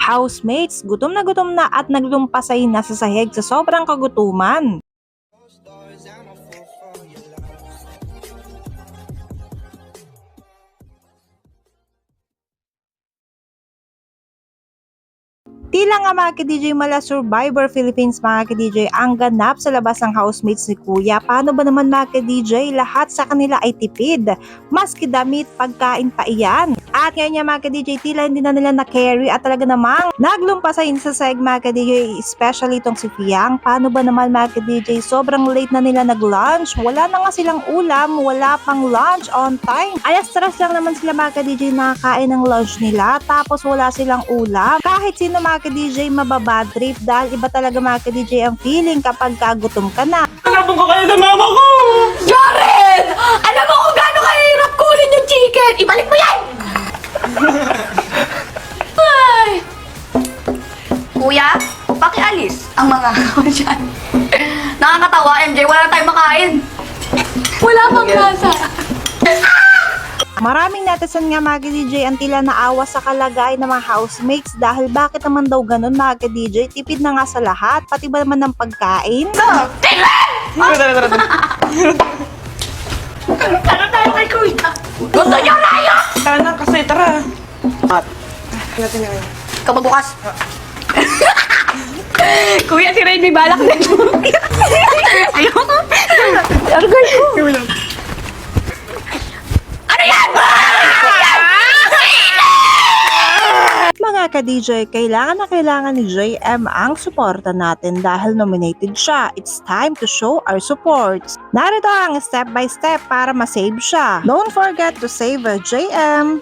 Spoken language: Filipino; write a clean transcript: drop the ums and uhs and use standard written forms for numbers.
housemates, gutom na at naglumpasay na sa sahig sa sobrang kagutuman. Tila nga mga ka-DJ mala Survivor Philippines mga ka-DJ ang ganap sa labas ng housemates ni Kuya. Paano ba naman mga ka-DJ? Lahat sa kanila ay tipid. Maski damit, pagkain pa iyan. At ngayon nga mga ka-DJ, tila hindi na nila na-carry at talaga namang naglumpasayin sa seg mga ka-DJ, especially itong si Fiang. Paano ba naman mga ka-DJ? Sobrang late na nila nag-lunch. Wala na nga silang ulam, wala pang lunch on time. Alas-tras lang naman sila mga ka-DJ nakakain ng lunch nila tapos wala silang ulam. Kahit sino mga ka-DJ mababad trip dahil iba talaga mga ka-DJ ang feeling kapag kagutom ka na. Hanapin ko kayo sa mama ko! Jaren! Alam mo kung gaano kahirap kunin yung chicken! Ibalik mo yan! Ay! Kuya, pakialis ang mga ako dyan. Nakakatawa, MJ. Wala na tayong makain. Wala pang lasa. Maraming netizen nga mga ka-DJ ang tila naawa sa kalagay ng mga housemates dahil bakit naman daw ganun mga ka-DJ? Tipid na nga sa lahat, pati ba naman ng pagkain? Tara. Tara tayo kay Kuya. Gusto niyo tayo? Tara na kasi, tara. Natin ngayon. Ikaw magbukas. Kuya, si Ray may balak na. Ayoko. Argay ko. Ano yan? Mga ka-DJ, kailangan na kailangan ni JM ang suporta natin dahil nominated siya. It's time to show our support. Narito ang step by step para masave siya. Don't forget to save JM.